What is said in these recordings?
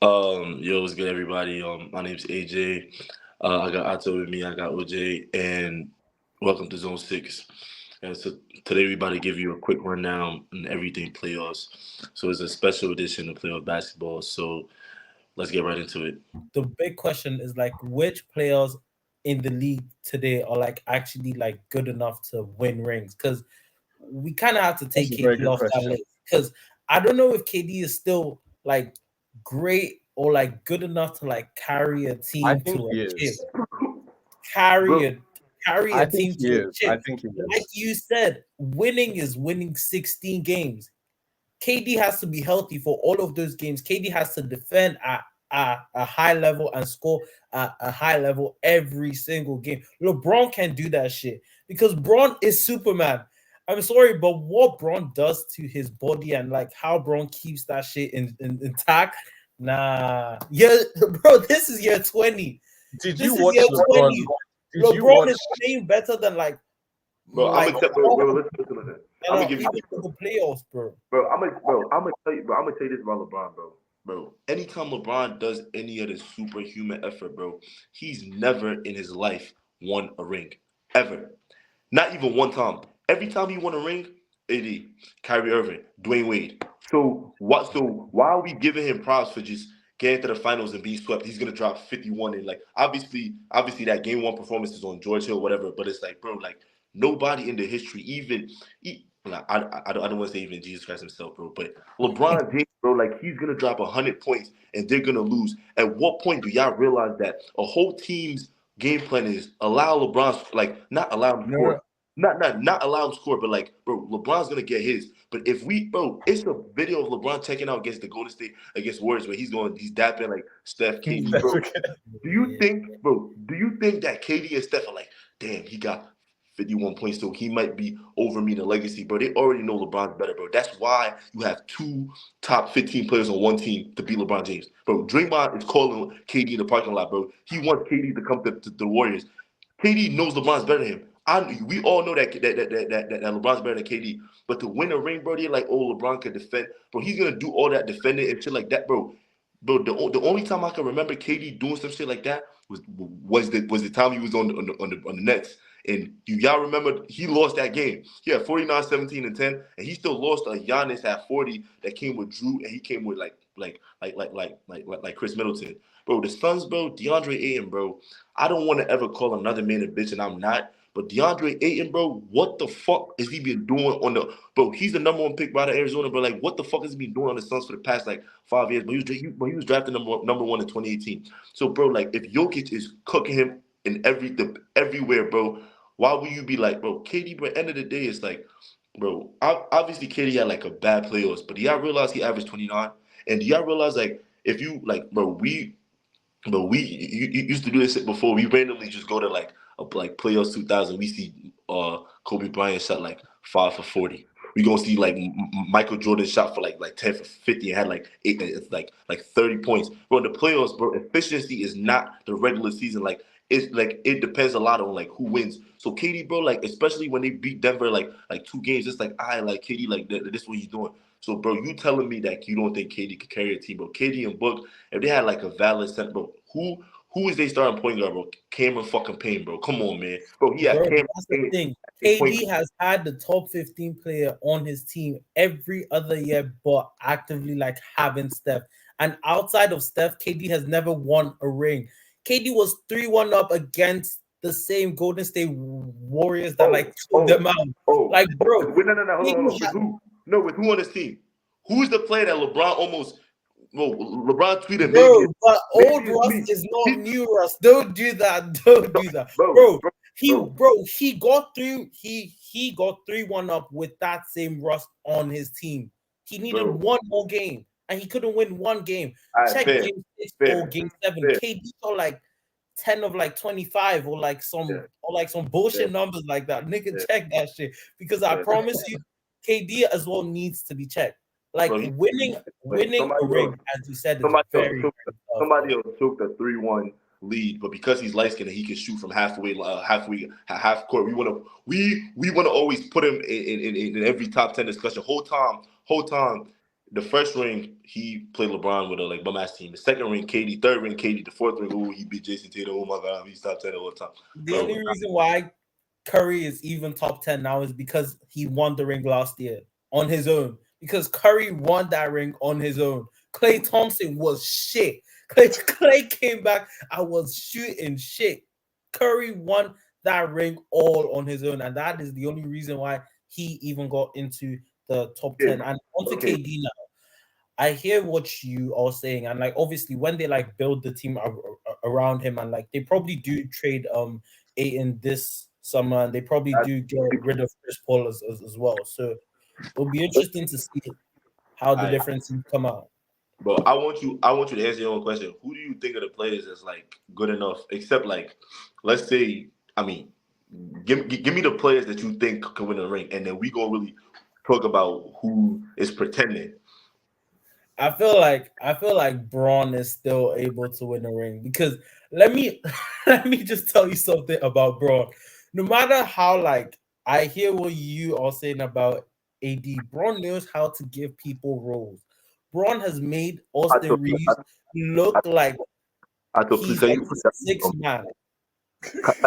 Yo, what's good, everybody? My name's AJ. I got Otto with me. I got OJ, and welcome to Zone Six. And so today we about to give you a quick rundown on everything playoffs. So it's a special edition of playoff basketball. So let's get right into it. The big question is like which players in the league today are like actually like good enough to win rings? Because we kind of have to That's take a very KD good off that question. list. Because I don't know if KD is still like great or like good enough to like carry a I team think to a he chip. is. Carry Bro, a carry I a think team he to a is. I chip. think he Like is. you said, winning is winning 16 games. KD has to be healthy for all of those games. KD has to defend at a high level and score at a high level every single game. LeBron can do that shit because Braun is Superman. I'm sorry, but what Braun does to his body and like how Braun keeps that shit intact, nah. Yeah, bro, this is year 20. Did you This is watch year LeBron? 20. Did you LeBron watch? is playing better than bro, I'm like gonna tell, bro. Listen. that I'm gonna are give you even this, in bro. the playoffs, bro. I'm gonna tell you, bro. I'm gonna tell you this about LeBron, bro. Bro, anytime LeBron does any of this superhuman effort, bro, he's never in his life won a ring, ever. Not even one time. Every time he won a ring, AD, Kyrie Irving, Dwayne Wade. So what? So why are we giving him props for just getting to the finals and being swept? He's gonna drop 51 and like obviously that game one performance is on George Hill, whatever. But it's like, bro, like nobody in the history, like, I don't want to say even Jesus Christ himself, bro. But LeBron James, bro, like he's gonna drop 100 points and they're gonna lose. At what point do y'all realize that a whole team's game plan is allow LeBron like not allow him to No, score, no. not allow him to score, but like, bro, LeBron's gonna get his. But if we, bro, it's a video of LeBron checking out against the Golden State against Warriors where he's dapping like Steph, KD, That's bro. okay. Do you think, bro? Do you think that KD and Steph are like, damn, he got 51 points, so he might be over me in the legacy, bro? They already know LeBron's better, bro. That's why you have two top 15 players on one team to beat LeBron James, bro. Draymond is calling KD in the parking lot, bro. He wants KD to come to the Warriors. KD knows LeBron's better than him. We all know that LeBron's better than KD. But to win a ring, bro, they're like, oh, LeBron could defend. Bro, he's gonna do all that defending and shit like that, bro. Bro, the only time I can remember KD doing some shit like that was the time he was on the Nets. And y'all remember he lost that game. He had 49, 17, and 10, and he still lost a Giannis at 40 that came with Drew, and he came with like Chris Middleton. Bro, the Suns, bro, DeAndre Ayton, bro. I don't want to ever call another man a bitch, and I'm not. But DeAndre Ayton, bro, what the fuck is he been doing on the bro? He's the number one pick by the Arizona, but like, what the fuck has he been doing on the Suns for the past like 5 years? But he was drafted number one in 2018. So, bro, like, if Jokic is cooking him in everywhere, bro, why would you be like, bro, KD? But end of the day, it's like, bro, obviously KD had like a bad playoffs, but do y'all realize he averaged 29? And do y'all realize like if you like, bro, you used to do this shit before. We randomly just go to like playoffs 2000. We see Kobe Bryant shot like 5 for 40. We gonna see like Michael Jordan shot for like 10 for 50 and had like eight, it's like 30 points. Bro, in the playoffs, bro, efficiency is not the regular season. Like it's like it depends a lot on like who wins. So KD, bro, like especially when they beat Denver like 2 games, it's like I like KD like this is what he's doing. So, bro, you telling me that you don't think KD could carry a team, bro? KD and Book, if they had like a valid center, bro, who is they starting point guard, bro? Cameron fucking Payne, bro. Come on, man, bro. He had Bro, Cameron that's the Payne thing. at point KD has had the top 15 player on his team every other year, but actively like having Steph. And outside of Steph, KD has never won a ring. KD was 3-1 up against the same Golden State Warriors that guard. like took them out. Oh. Like, bro, Wait, no, hold on. KD With who? No, with who on his team? Who's the player that LeBron almost? Well, LeBron tweeted bro, but maybe old it's Russ me. is not He, new Russ. Don't do that. Don't do that. bro, Bro, bro, he bro. bro, he got through he got 3-1 up with that same Russ on his team. He needed bro. one more game and he couldn't win one game. All right, Check fair, game 6 or fair, game 7. fair. KD got like 10 of like 25 Yeah, or like some fair, bullshit numbers like that. Nigga, fair, check that shit. Because I fair. promise you, KD as well needs to be checked. Like Bro, winning a somebody else, ring, as you said, is somebody else very, took very tough, bro. somebody else took the 3-1 lead, but because he's light skinned and he can shoot from half court, we want to always put him in every top 10 discussion. Whole time, the first ring he played LeBron with a like bum ass team. The second ring, KD. Third ring, KD. The fourth ring, he beat Jason Tatum. Oh my God, he stopped 10 all the time, The bro. only reason why Curry is even top 10 now is because he won the ring last year on his own. Because Curry won that ring on his own. Klay Thompson was shit. Clay came back. I was shooting shit. Curry won that ring all on his own, and that is the only reason why he even got into the top 10. And onto Okay. KD now. I hear what you are saying, and like obviously when they like build the team around him, and like they probably do trade Aiton this summer, and they probably do get rid of Chris Paul as well. So it'll be interesting to see how the I, different teams come out. but I want you to answer your own question. Who do you think of the players that's like good enough? Except like, let's say, I mean, give me the players that you think can win the ring, and then we gonna really talk about who is pretending. I feel like Braun is still able to win a ring because let me let me just tell you something about Braun. No matter how like I hear what you are saying about AD, Braun knows how to give people roles. Braun has made I told, Austin Reeves I, look like I told, please he's can like you a six man.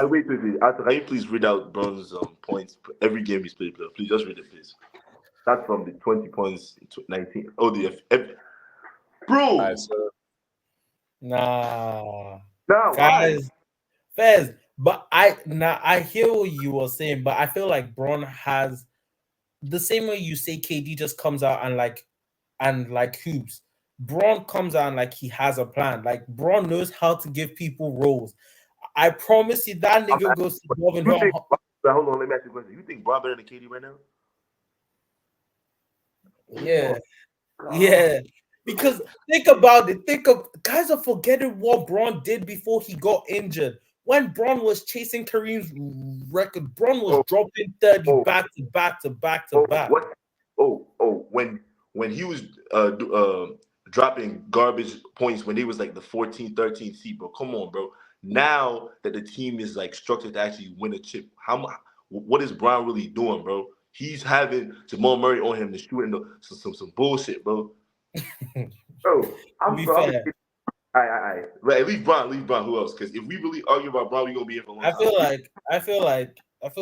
wait. Can you please read out Brown's points every game he's played? Please just read it, please. Start from the 20 points, 19. Oh, bro. All right, so Nah, Nah, why? guys, Fez. But I hear what you were saying, but I feel like Braun has the same way you say KD just comes out and like hoops. Braun comes out and like he has a plan. Like Braun knows how to give people roles. I promise you that I'm nigga asking, goes to Robin you think? Hill. Hold on, let me ask you a question. You think Brown better than KD right now? Yeah, Oh, yeah. Because think about it. Guys are forgetting what Braun did before he got injured. When Braun was chasing Kareem's record, Braun was oh, dropping 30 oh, back to back to back to oh, back. what? When he was dropping garbage points when they was like the 14, 13 seed, bro. Come on, bro. Now that the team is like structured to actually win a chip, what is Brown really doing, bro? He's having Jamal Murray on him to shoot into some bullshit, bro. Bro, To be fair, I. But at least Brown, Who else? Because if we really argue about Brown, we gonna be here for a long I time. feel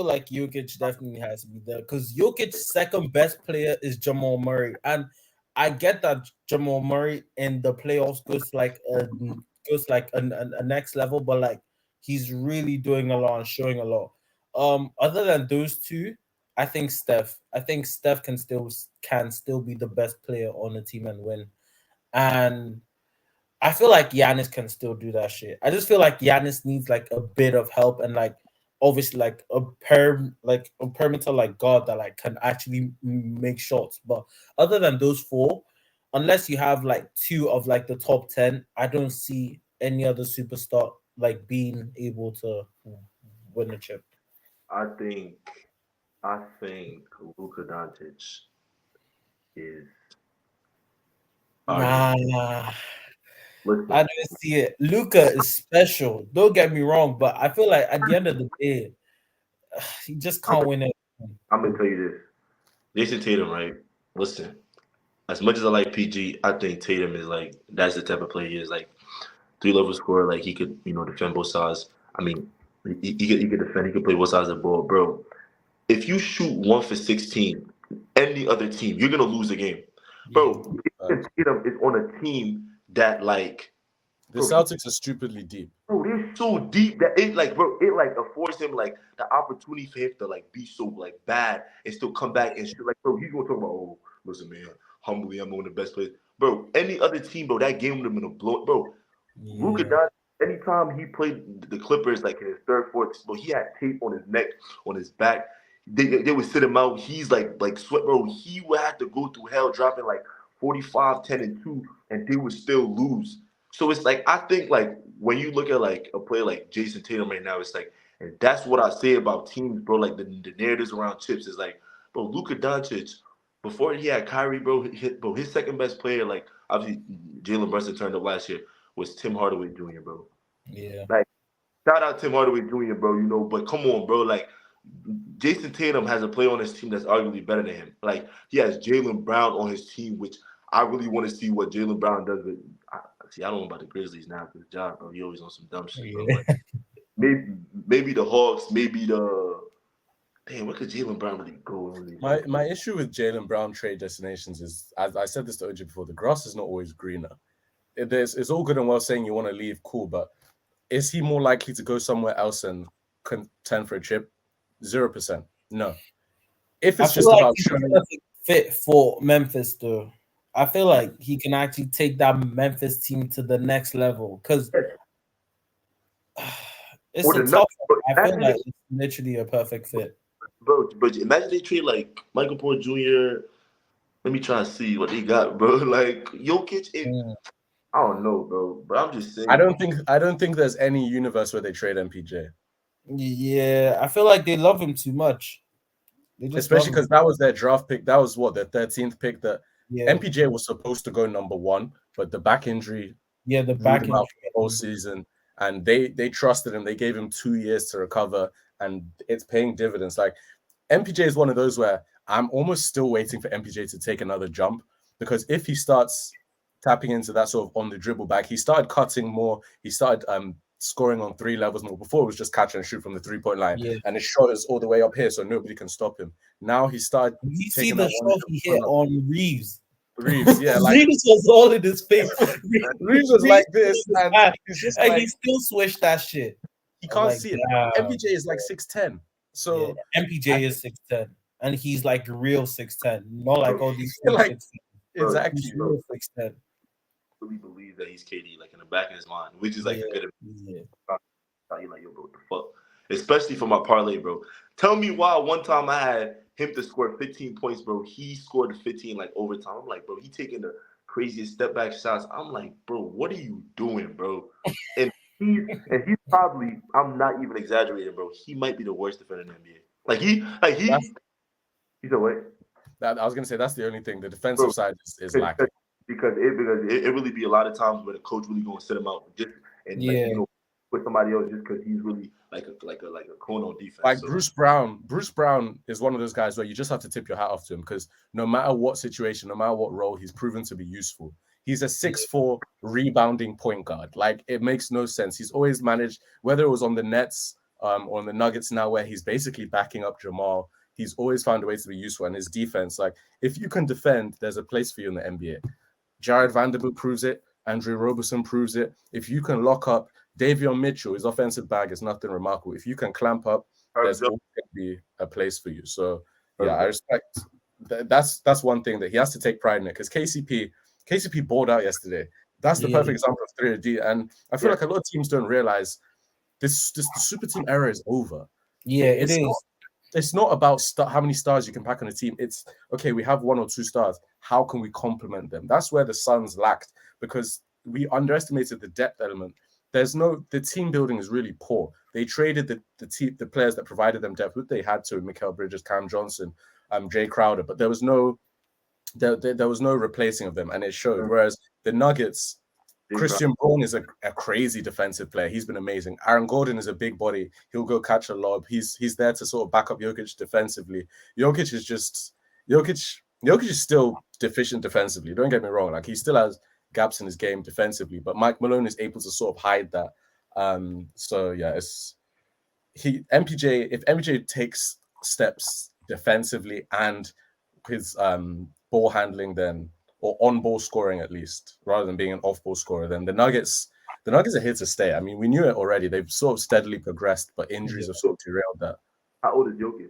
like Jokic definitely has to be there because Jokic's second best player is Jamal Murray, and I get that Jamal Murray in the playoffs goes like a next level, but like he's really doing a lot and showing a lot. Other than those two, I think Steph. I think Steph can still be the best player on the team and win, and I feel like Giannis can still do that shit. I just feel like Giannis needs like a bit of help and like obviously like a perimeter like God that like can actually make shots. But other than those four, unless you have like two of like the top 10, I don't see any other superstar like being able to win a chip. I think Luka Doncic is arguably. Nah, I Listen, don't see it. Luca is special. Don't get me wrong, but I feel like at the end of the day, he just I'm, can't win it. I'm gonna tell you this. Jason Tatum, right? Listen, as much as I like PG, I think Tatum is like that's the type of player he is. Like 3 level scorer, like he could, defend both sides. I mean, he could defend, he could play both sides of the ball, bro. If you shoot 1 for 16, any other team, you're gonna lose the game, Yeah. bro. Jason Tatum is on a team that like. the Celtics are stupidly deep. Bro, they're so deep that it like affords him like the opportunity for him to like be so like bad and still come back and shit. Like, bro, he's gonna talk about, oh, listen, man, humbly, I'm one of the best players. Bro, any other team, bro, that game would have been a blow. Bro, Luka Yeah. Doncic, anytime he played the Clippers, like in his third, fourth, bro, he had tape on his neck, on his back. They would sit him out. He's like sweat, bro. He would have to go through hell, dropping like 45, 10, and 2, and they would still lose. So it's like I think like when you look at like a player like Jason Tatum right now, it's like, and that's what I say about teams, bro. Like the narratives around chips is like, bro, Luka Doncic, before he had Kyrie, his second best player, like obviously Jalen Brunson turned up last year, was Tim Hardaway Jr., bro. Yeah. Like shout out Tim Hardaway Jr., bro. But come on, bro. Like Jason Tatum has a player on his team that's arguably better than him. Like he has Jalen Brown on his team, which I really want to see what Jaylen Brown does. I don't know about the Grizzlies now because John, bro, he always on some dumb shit, bro. Yeah. But maybe the Hawks, maybe the damn. What could Jaylen Brown really go on? My issue with Jaylen Brown trade destinations is, as I said this to OG before, the grass is not always greener. It's all good and well saying you want to leave, cool, but is he more likely to go somewhere else and contend for a chip? 0%. No. If I it's feel just like about he's a showing, perfect fit for Memphis, though. I feel like he can actually take that Memphis team to the next level because it's Or a the tough Nuggets, one. I feel imagine like it's literally a perfect fit. bro. But imagine they trade like Michael Porter Jr. Let me try and see what they got, bro. Like Jokic, I don't know, bro. But I'm just saying. I don't think there's any universe where they trade MPJ. Yeah, I feel like they love him too much. They just Especially love because him. that was their draft pick. That was what, their 13th pick. That Yeah, MPJ was supposed to go number 1, but the back injury yeah, the ruled back him end. out for the whole season. And they trusted him. They gave him 2 years to recover, and it's paying dividends. Like MPJ is one of those where I'm almost still waiting for MPJ to take another jump, because if he starts tapping into that sort of on the dribble back, he started cutting more. He started scoring on 3 levels more. Before it was just catch and shoot from the 3-point line, Yeah. and his shot is all the way up here, so nobody can stop him. Now he started You see taking the that one shot he hit on Reeves. Reeves, yeah, like Reeves was all in his face. Reeves was like this, and he's just and like, he still switched that shit. he can't like, see it. wow. MPJ is like 6'10", so yeah, MPJ is 6'10", and he's like real 6'10", not like all these like 6'10". exactly. He's real 6'10". Really believe that he's KD, like in the back of his mind, which is like a good. You're like, yo, bro, what the fuck? Especially for my parlay, bro. Tell me why one time I had him to score 15 points, bro. He scored the 15 like overtime. I'm like, bro, he taking the craziest step back shots. I'm like, bro, what are you doing, bro? And he's probably, I'm not even exaggerating, bro. He might be the worst defender in the NBA. He's a way. That I was gonna say that's the only thing. The defensive side is lacking. Because it really be a lot of times where the coach really gonna set him out just and like, you know, with somebody else just because he's really like a corner on defense. Like so. Bruce Brown is one of those guys where you just have to tip your hat off to him, because no matter what situation, no matter what role, he's proven to be useful. He's a 6'4" rebounding point guard. Like, it makes no sense. He's always managed, whether it was on the Nets or on the Nuggets now, where he's basically backing up Jamal. He's always found a way to be useful. And his defense, like, if you can defend, there's a place for you in the NBA. Jared Vanderbilt proves it. Andrew Roberson proves it. If you can lock up Davion Mitchell, his offensive bag is nothing remarkable. If you can clamp up, there's always going to be a place for you. So, yeah, I respect. That's one thing that he has to take pride in it, because KCP balled out yesterday. That's the perfect example of 3D. And I feel like a lot of teams don't realize the super team era is over. Yeah, it is. It's not about how many stars you can pack on a team. It's, okay, we have 1 or 2 stars. How can we complement them? That's where the Suns lacked, because we underestimated the depth element. The team building is really poor. They traded the players that provided them depth, which they had to, Mikal Bridges, Cam Johnson, Jay Crowder, but there was no replacing of them, and it showed. Whereas the Nuggets, Christian Braun is a crazy defensive player. He's been amazing. Aaron Gordon is a big body. He'll go catch a lob. He's there to sort of back up Jokic defensively. Jokic is still deficient defensively. Don't get me wrong. Like, he still has gaps in his game defensively, but Mike Malone is able to sort of hide that. So yeah, if MPJ takes steps defensively and his ball handling, then, or on-ball scoring at least, rather than being an off-ball scorer, then the Nuggets are here to stay. I mean, we knew it already. They've sort of steadily progressed, but injuries have sort of derailed that. How old is Jokic?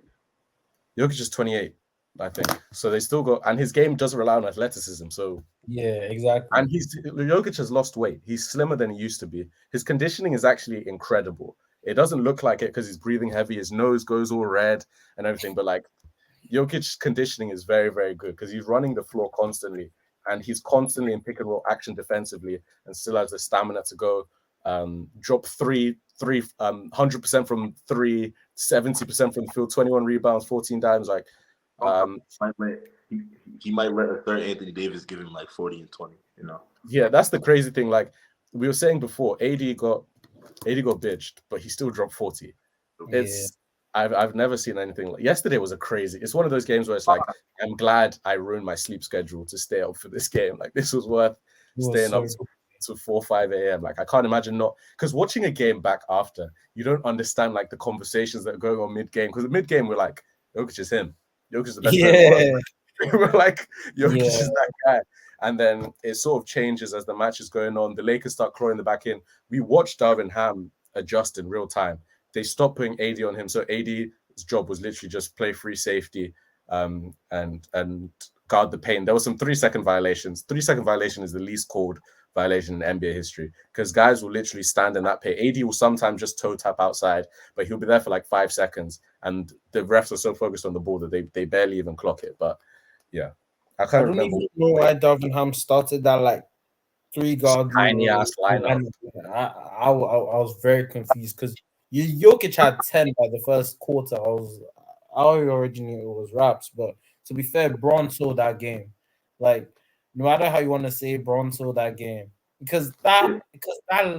Jokic is 28, I think. So they still got, and his game doesn't rely on athleticism. So yeah, exactly. And Jokic has lost weight. He's slimmer than he used to be. His conditioning is actually incredible. It doesn't look like it because he's breathing heavy. His nose goes all red and everything. But like, Jokic's conditioning is very, very good because he's running the floor constantly, and he's constantly in pick and roll action defensively, and still has the stamina to go drop 100% from 3, 70% from the field, 21 rebounds, 14 dimes. Like, he might let a third Anthony Davis give him like 40 and 20. You know. Yeah, that's the crazy thing. Like we were saying before, AD got bitched, but he still dropped 40. I've never seen anything like yesterday was a crazy. It's one of those games where it's like I'm glad I ruined my sleep schedule to stay up for this game. Like this was worth staying up to 4 5 a.m. Like I can't imagine not because watching a game back after you don't understand like the conversations that are going on mid game because mid game we're like Jokic is him. Jokic is the best player in the world. We're like Jokic is that guy. And then it sort of changes as the match is going on. The Lakers start clawing the back in. We watched Darvin Ham adjust in real time. They stopped putting AD on him. So AD's job was literally just play free safety and guard the paint. There were some 3-second violations. 3-second violation is the least called violation in NBA history because guys will literally stand in that paint. AD will sometimes just toe tap outside, but he'll be there for like 5 seconds. And the refs are so focused on the ball that they barely even clock it. But yeah. I can't remember. Even know why Darvin Ham started that like 3 guard tiny ass lineup. I was very confused because Jokic had 10 by the first quarter. I already knew it was raps, but to be fair, Bron saw that game. Like no matter how you want to say, Bron saw that game because that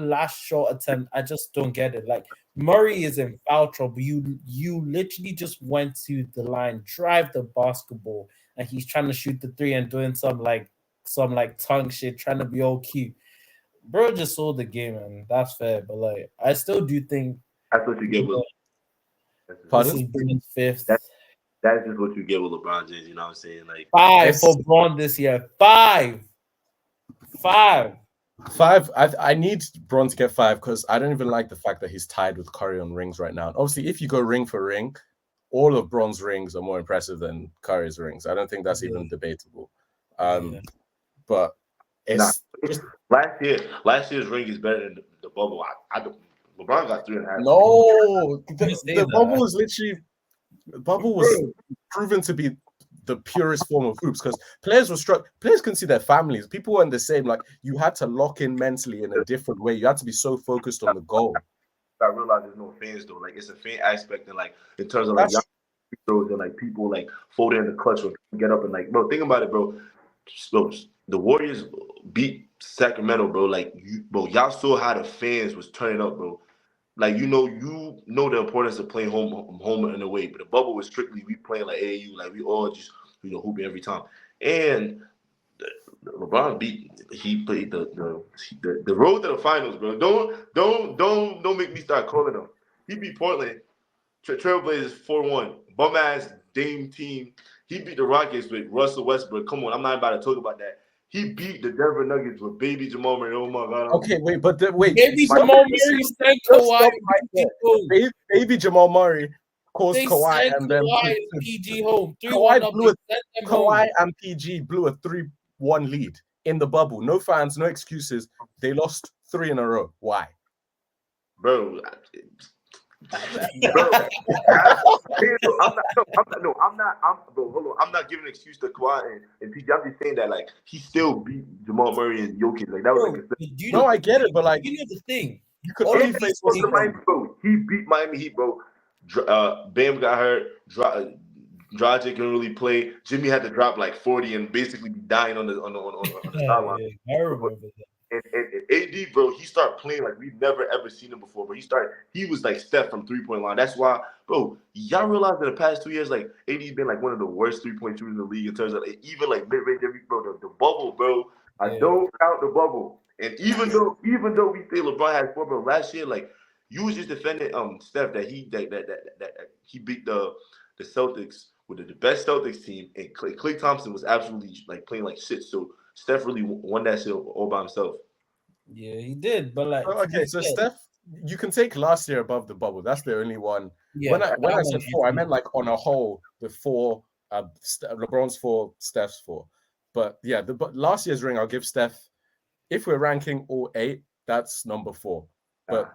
last shot attempt, I just don't get it. Like Murray is in foul trouble. You literally just went to the line, drive the basketball, and he's trying to shoot the 3 and doing some tongue shit, trying to be all cute. Bro just saw the game, and that's fair. But like, I still do think that's what you get with. This is Bron's 5th. That's just what you get with LeBron James. You know what I'm saying? Like 5 for Bron this year. 5. I need Bron to get 5 because I don't even like the fact that he's tied with Curry on rings right now. And obviously, if you go ring for ring, all of Bron's rings are more impressive than Curry's rings. I don't think that's even debatable. But it's last year's ring is better than the bubble. LeBron got 3.5. No, the bubble is literally. The bubble was proven to be the purest form of hoops because players can see their families. People weren't the same. Like you had to lock in mentally in a different way. You had to be so focused on the goal. I realize there's no fans though. Like it's a fan aspect and like in terms of like young throws and like people like folding in the clutch or get up and like bro. Think about it, bro. So, the Warriors beat Sacramento, bro. Like y'all saw how the fans was turning up, bro. Like you know the importance of playing home and away, but the bubble was strictly we playing like AAU, like we all just hooping every time. And LeBron he played the road to the finals, bro. Don't make me start calling him. He beat Portland, Trailblazers 4-1, bum ass Dame team. He beat the Rockets with Russell Westbrook. Come on, I'm not about to talk about that. He beat the Denver Nuggets with baby Jamal Murray. Oh my God! Okay, wait, but baby Jamal Murray stank Kawhi. Baby Jamal Murray caused Kawhi and then PG home. Kawhi and PG blew a 3-1 lead in the bubble. No fans, no excuses. They lost 3 in a row. Why, bro? I'm not giving an excuse to Kawhi and PG. I'm just saying that like he still beat Jamal Murray and Jokic. Like that was I get it, but like you know the thing. You could only face he beat Miami Heat, bro. Bam got hurt. Dragic didn't really play. Jimmy had to drop like 40 and basically be dying on the sideline. And AD, bro, he started playing like we've never ever seen him before. But he was like Steph from 3-point line. That's why, bro, y'all realize that the past 2 years, like AD's been like one of the worst 3-point shooters in the league in terms of like, even like mid-range every bro. The bubble, bro. I don't count the bubble. And even though we say LeBron has 4, bro, last year, like you was just defending Steph that he beat the Celtics with the best Celtics team, and Klay Thompson was absolutely like playing like shit. So Steph really won that shit all by himself. Yeah, he did. But like, so Steph, you can take last year above the bubble. That's the only one. Yeah, when I said 4, I meant like on a whole, the 4, LeBron's 4, Steph's 4. But yeah, but last year's ring, I'll give Steph. If we're ranking all 8, that's number 4. But